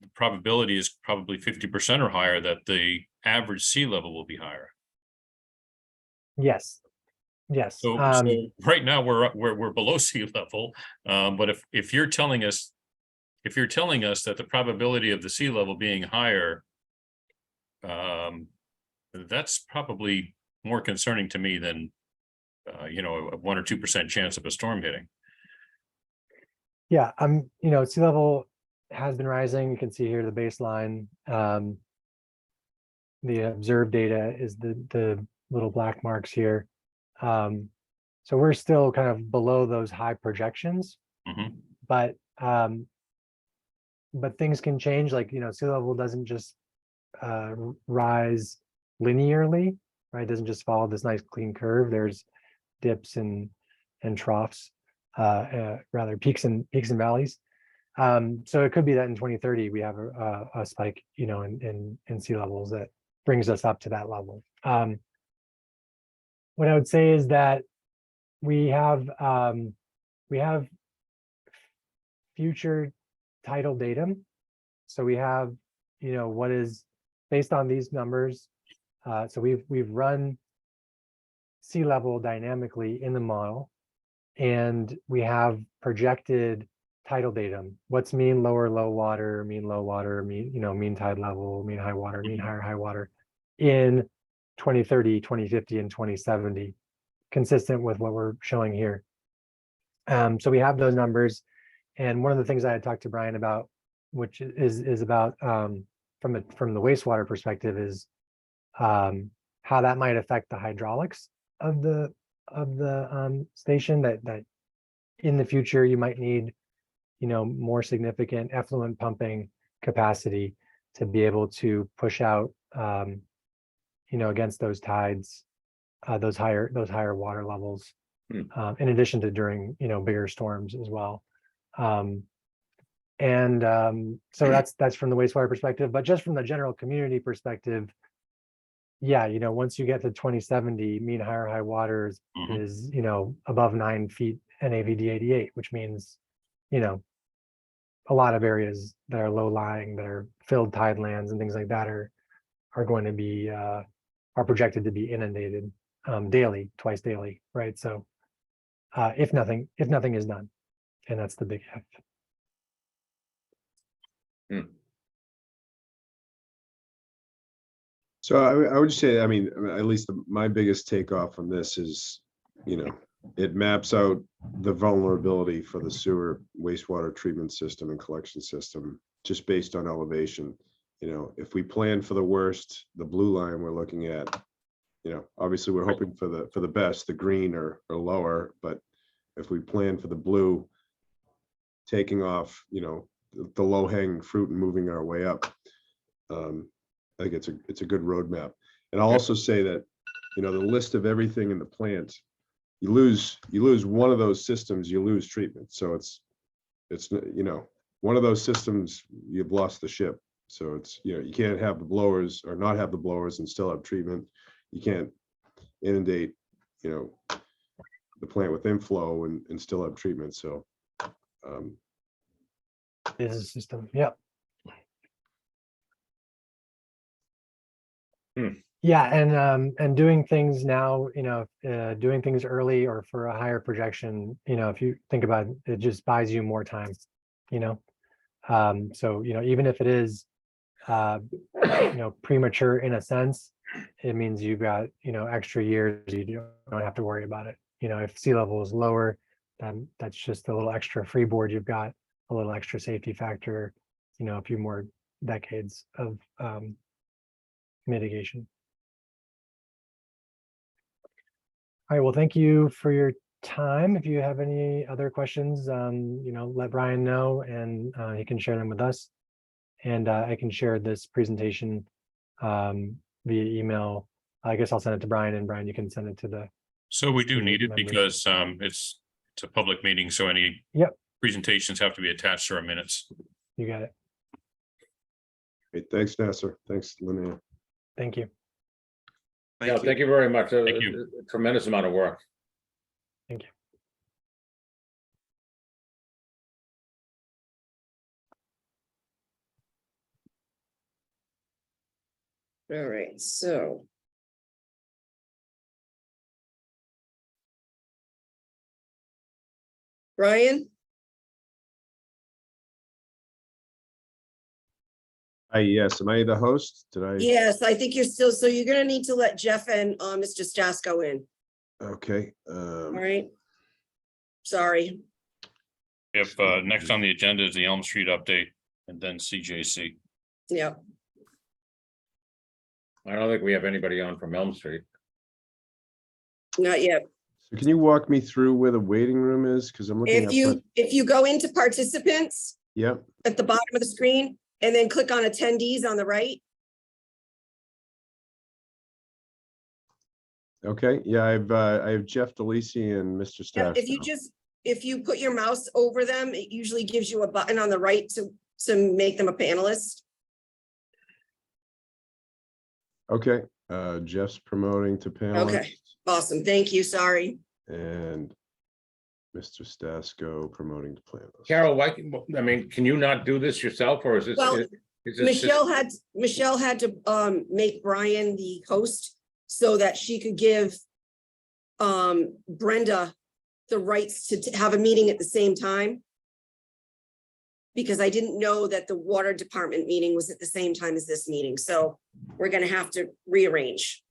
the probability is probably 50% or higher that the average sea level will be higher. Yes. So right now we're below sea level, but if you're telling us that the probability of the sea level being higher, that's probably more concerning to me than a 1 or 2% chance of a storm hitting. Yeah, sea level has been rising. You can see here the baseline. The observed data is the little black marks here. So we're still kind of below those high projections, but things can change. Like, sea level doesn't just rise linearly, right? It doesn't just follow this nice clean curve. There's dips and troughs, rather peaks and valleys. So it could be that in 2030 we have a spike, in sea levels that brings us up to that level. What I would say is that we have future tidal datum. So we have, what is based on these numbers. So we've run sea level dynamically in the model, and we have projected tidal datum. What's mean lower low water, mean low water, mean tide level, mean high water, mean high water in 2030, 2050, and 2070, consistent with what we're showing here. So we have those numbers. And one of the things I had talked to Brian about, which is about from the wastewater perspective, is how that might affect the hydraulics of the station, that in the future you might need more significant effluent pumping capacity to be able to push out against those tides, those higher water levels, in addition to during bigger storms as well. So that's from the wastewater perspective. But just from the general community perspective, yeah, once you get to 2070, mean high water is above 9 feet NAVD 88, which means a lot of areas that are low lying, that are filled tidelands and things like that are going to be are projected to be inundated twice daily, right? So if nothing is done, and that's the big if. So I would just say, at least my biggest takeoff from this is, it maps out the vulnerability for the sewer wastewater treatment system and collection system just based on elevation. If we plan for the worst, the blue line we're looking at, obviously we're hoping for the best, the green or lower, but if we plan for the blue, taking off, the low hanging fruit and moving our way up, I think it's a good roadmap. And I'll also say that, the list of everything in the plant, you lose one of those systems, you lose treatment. So it's one of those systems, you've lost the ship. So it's, you can't have the blowers or not have the blowers and still have treatment. You can't inundate, the plant with inflow and still have treatment. So Is a system. Yep. Yeah, and doing things now, doing things early or for a higher projection, if you think about it, it just buys you more time, so even if it is premature in a sense, it means you've got extra years. You don't have to worry about it. If sea level is lower, that's just a little extra freeboard. You've got a little extra safety factor, a few more decades of mitigation. All right, well, thank you for your time. If you have any other questions, let Brian know, and he can share them with us. And I can share this presentation via email. I guess I'll send it to Brian, and Brian, you can send it to the. So we do to the need it members. because it's a public meeting, so any Yep. presentations have to be attached to our minutes. You got it. Great. Thanks, Nasser. Thanks, Linnea. Thank you. Yeah, thank you very much. Thank you. A tremendous amount of work. Thank you. All right, so. Brian, Hi, yes. Am I the host? Did I? yes, I think you're still, so you're gonna need to let Jeff and Mr. Stasko in, Okay. all right? Sorry, If next on the agenda is the Elm Street update and then CJC. yeah, I don't think we have anybody on from Elm Street. not yet. So can you walk me through where the waiting room is? Because I'm looking If you go into participants Yep. at the bottom of the screen and then click on attendees on the right, Okay. Yeah, I have Jeff DeLisi and Mr. yeah, Stash. if you put your mouse over them, it usually gives you a button on the right to make them a panelist. Okay. Jeff's promoting to panelist. Okay. Awesome, thank you, sorry. And Mr. Stasko promoting to panelist. Carol, why, I mean, can you not do this yourself, or is this? Well, is this- Michelle had to make Brian the host so that she could give Brenda the rights to have a meeting at the same time. Because I didn't know that the water department meeting was at the same time as this meeting, so we're gonna have to rearrange.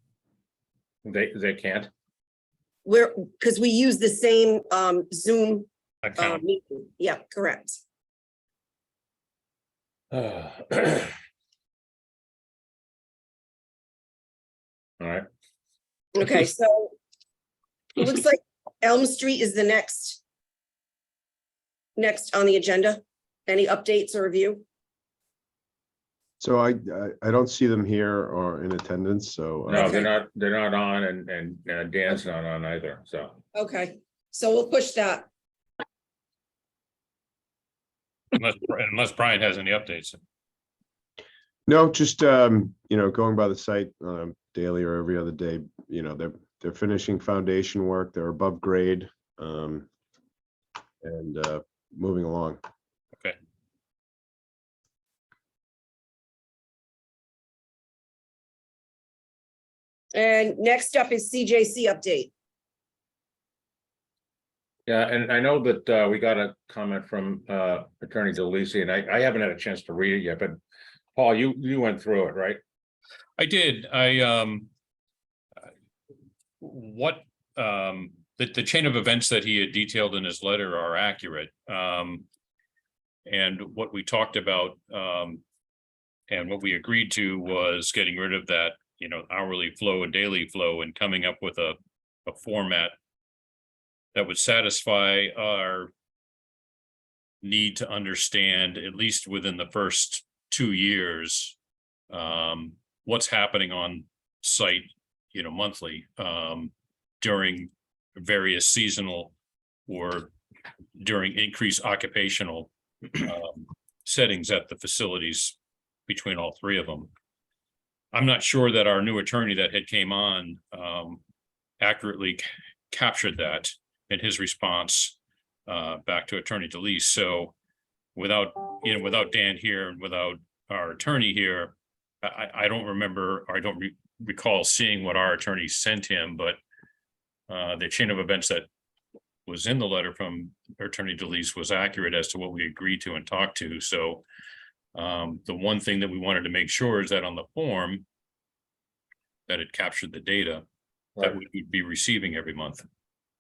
They can't? Because we use the same Zoom Account. meeting. Yeah, correct. All right, Okay, so it looks like Elm Street is the next on the agenda. Any updates or review? So I don't see them here or in attendance, so. no, Okay. they're not on, and Dan's not on either, so. Okay, so we'll push that. Unless Brian has any updates. No, just, going by the site daily or every other day, they're finishing foundation work, they're above grade. And moving along. Okay. And next up is CJC update. Yeah, and I know that we got a comment from Attorney DeLisi, and I haven't had a chance to read it yet, but Paul, you went through it, right? I did. The chain of events that he had detailed in his letter are accurate. And what we talked about, and what we agreed to was getting rid of that, hourly flow and daily flow and coming up with a format that would satisfy our need to understand, at least within the first 2 years, what's happening on site, monthly, during various seasonal or during increased occupational settings at the facilities between all three of them. I'm not sure that our new attorney that had came on accurately captured that in his response back to Attorney DeLisi. So without Dan here and without our attorney here, I don't remember, or I don't recall seeing what our attorney sent him, but the chain of events that was in the letter from Attorney DeLisi was accurate as to what we agreed to and talked to. So the one thing that we wanted to make sure is that on the form that it captured the data that we would be receiving every month.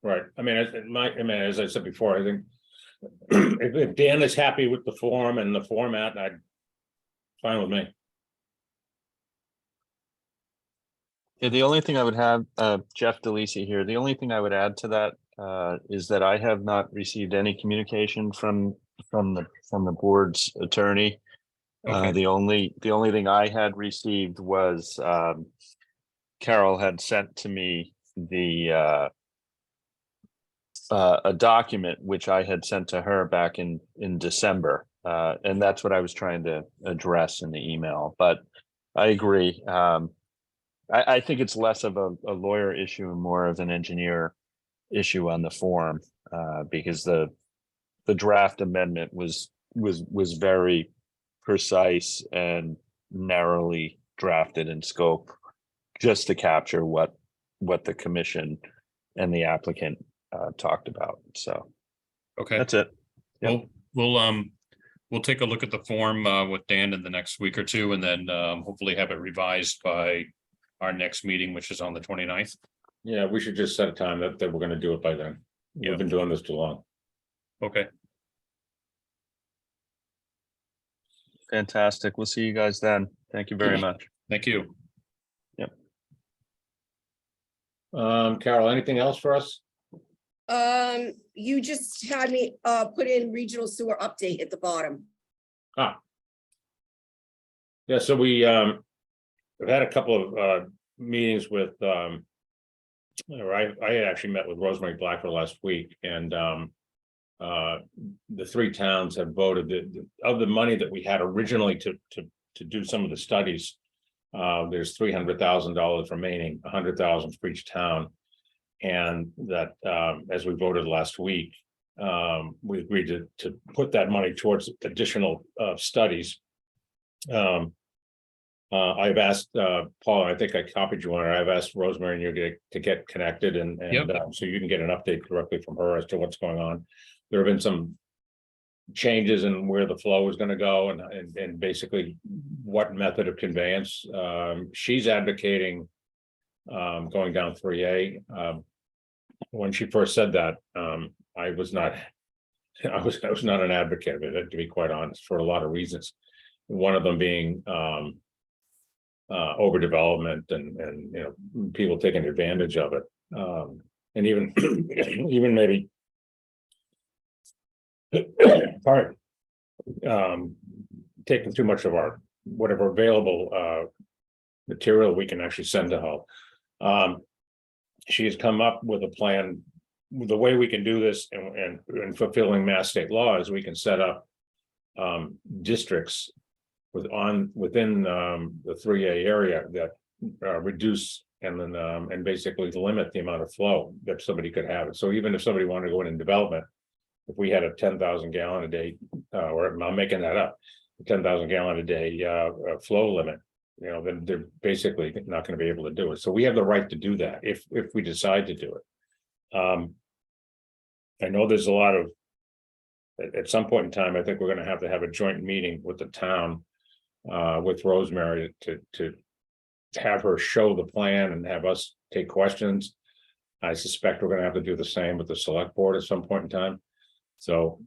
Right, I mean, as I said before, I think if Dan is happy with the form and the format, fine with me. Yeah, the only thing I would have, Jeff DeLisi here, the only thing I would add to that is that I have not received any communication from the board's attorney. Okay. The only thing I had received was Carol had sent to me a document which I had sent to her back in December. And that's what I was trying to address in the email, but I agree. I think it's less of a lawyer issue and more of an engineer issue on the form, because the draft amendment was very precise and narrowly drafted in scope, just to capture what the commission and the applicant talked about. So Okay, that's it. Yep. we'll take a look at the form with Dan in the next week or two, and then hopefully have it revised by our next meeting, which is on the 29th. Yeah, we should just set a time that we're gonna do it by then. Yeah. We've been doing this too long. Okay, Fantastic. We'll see you guys then. Thank you very much. thank you. Carol, anything else for us? You just had me, put in regional sewer update at the bottom. Yeah, so we've had a couple of meetings with or I had actually met with Rosemary Blackford last week, and the three towns have voted that of the money that we had originally to do some of the studies, there's $300,000 remaining, $100,000 for each town. And that as we voted last week, we agreed to put that money towards additional studies. I've asked Paul, I think I copied you on it. I've asked Rosemary and you to get connected, and so you can get an update directly from her as to what's going on. There have been some changes in where the flow is going to go, and basically what method of conveyance. She's advocating going down 3A. When she first said that, I was not an advocate of it, to be quite honest, for a lot of reasons. One of them being overdevelopment and people taking advantage of it, and even even maybe taking too much of our whatever available material we can actually send to her. She has come up with a plan. The way we can do this and fulfilling Mass state laws, we can set up districts within the 3A area that reduce and basically limit the amount of flow that somebody could have. So even if somebody wanted to go in development, if we had a 10,000 gallon a day, or I'm making that up, 10,000 gallon a day flow limit, then they're basically not going to be able to do it. So we have the right to do that if we decide to do it. I know there's a lot of, at some point in time, I think we're going to have a joint meeting with the town, with Rosemary to have her show the plan and have us take questions. I suspect we're going to have to do the same with the select board at some point in time. So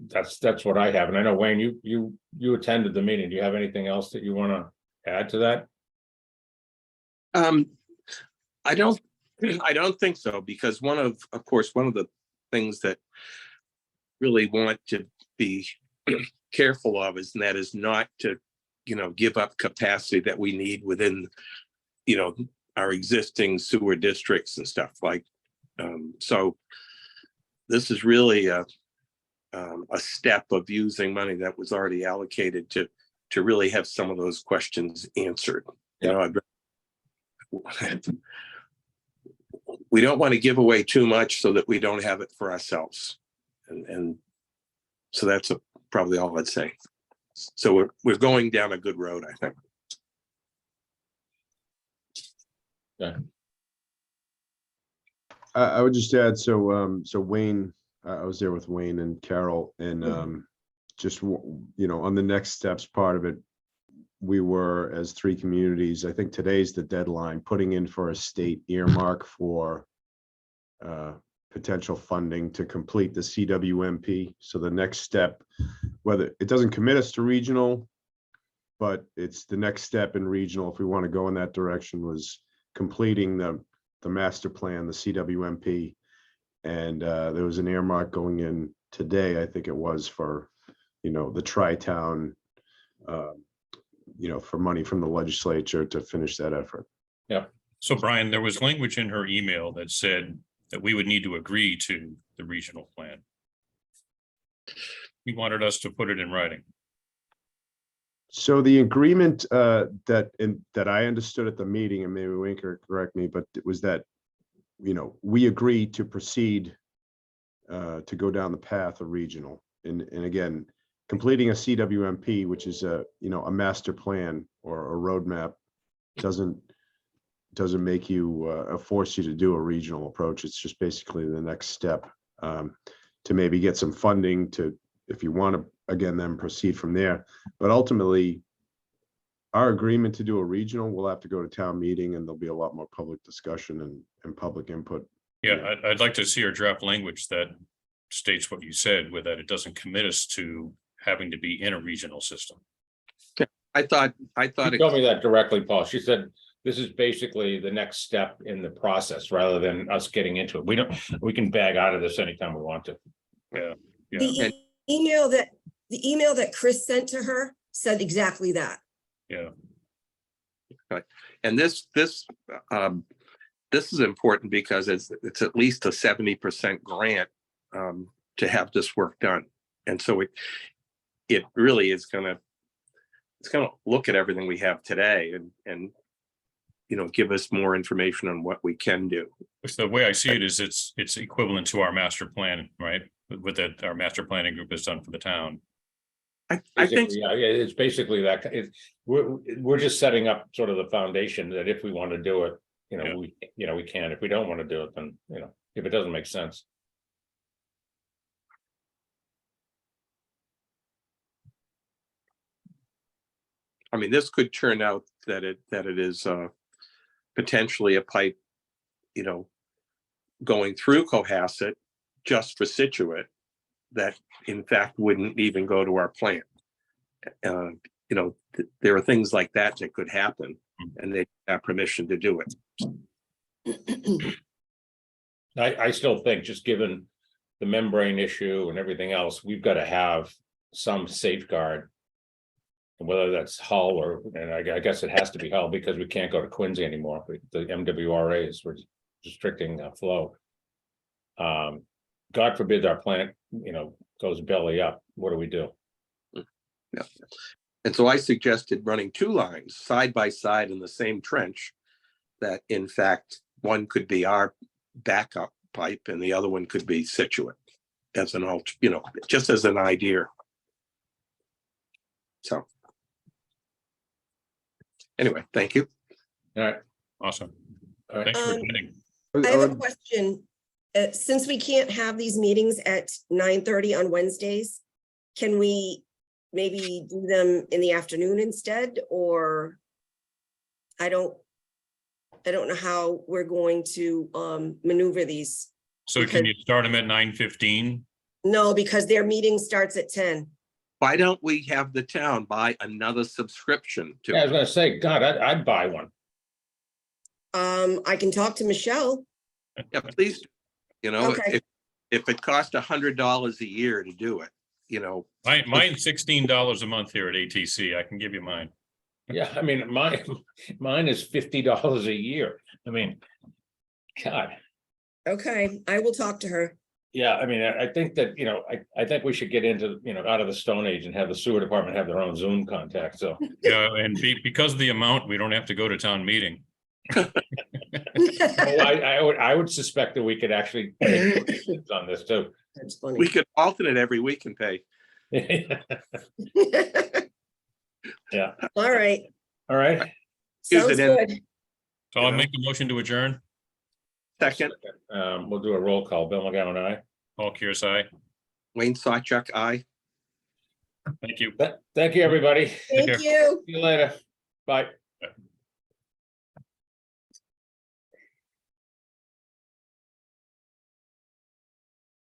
that's what I have. And I know, Wayne, you attended the meeting. Do you have anything else that you want to add to that? I don't think so, because one of the things that really want to be careful of is, and that is not to, give up capacity that we need within, our existing sewer districts and stuff like. So this is really a step of using money that was already allocated to really have some of those questions answered. We don't want to give away too much so that we don't have it for ourselves. And so that's probably all I'd say. So we're going down a good road, I think. Yeah. I would just add, so Wayne, I was there with Wayne and Carol, and just on the next steps part of it, we were, as three communities, I think today's the deadline, putting in for a state earmark for potential funding to complete the CWMP. So the next step, whether it doesn't commit us to regional, but it's the next step in regional, if we want to go in that direction, was completing the master plan, the CWMP. And there was an earmark going in today, I think it was, for, the Tri-Town, for money from the legislature to finish that effort. So Brian, there was language in her email that said that we would need to agree to the regional plan. He wanted us to put it in writing. So the agreement that I understood at the meeting, and maybe Wayne can correct me, but it was that, we agreed to proceed to go down the path of regional. And again, completing a CWMP, which is a master plan or a roadmap, doesn't make you force you to do a regional approach. It's just basically the next step to maybe get some funding to, if you want to, again, then proceed from there. But ultimately, our agreement to do a regional will have to go to town meeting, and there'll be a lot more public discussion and public input. Yeah, I'd like to see our draft language that states what you said, with that it doesn't commit us to having to be in a regional system. I thought She told me that directly, Paul. She said, this is basically the next step in the process rather than us getting into it. We can bag out of this anytime we want to. The email that Chris sent to her said exactly that. Yeah. And this is important because it's at least a 70% grant to have this work done. And so it really is gonna look at everything we have today and give us more information on what we can do. Which the way I see it is it's equivalent to our master plan, right? With that, our master planning group has done for the town. I think Yeah, it's basically that. We're just setting up sort of the foundation that if we want to do it, we can. If we don't want to do it, then, if it doesn't make sense. I mean, this could turn out that it is potentially a pipe, going through Cohasset just for Situate, that in fact wouldn't even go to our plant. There are things like that that could happen, and they have permission to do it. I still think, just given the membrane issue and everything else, we've got to have some safeguard. Whether that's Hull and I guess it has to be Hull, because we can't go to Quincy anymore. The MWRA is restricting flow. God forbid our plant, goes belly up. What do we do? Yeah. And so I suggested running two lines side by side in the same trench, that in fact, one could be our backup pipe and the other one could be Situate as an just as an idea. So anyway, thank you. All right. Awesome. All right. Thanks for attending. I have a question. Since we can't have these meetings at 9:30 on Wednesdays, can we maybe do them in the afternoon instead? Or I don't know how we're going to maneuver these. So can you start them at 9:15? No, because their meeting starts at 10. Why don't we have the town buy another subscription to? Yeah, I was gonna say, God, I'd buy one. I can talk to Michelle. Yeah, please. Okay. If it cost $100 a year to do it, Mine's $16 a month here at ATC. I can give you mine. Yeah, I mean, mine is $50 a year. I mean, God. Okay, I will talk to her. Yeah, I mean, I think that, I think we should get into, out of the Stone Age and have the sewer department have their own Zoom contact, so. Yeah, and because of the amount, we don't have to go to town meeting. I would suspect that we could actually make decisions on this too. That's funny. we could alternate every week and pay. Yeah, All right, all right. Use sounds it in- good. So I'll make a motion to adjourn. Second, We'll do a roll call. Bill McGowan, aye. Paul Kearsey. Wayne Sawchuck, aye. Thank you. Thank you, everybody. See Thank you. you later. Bye.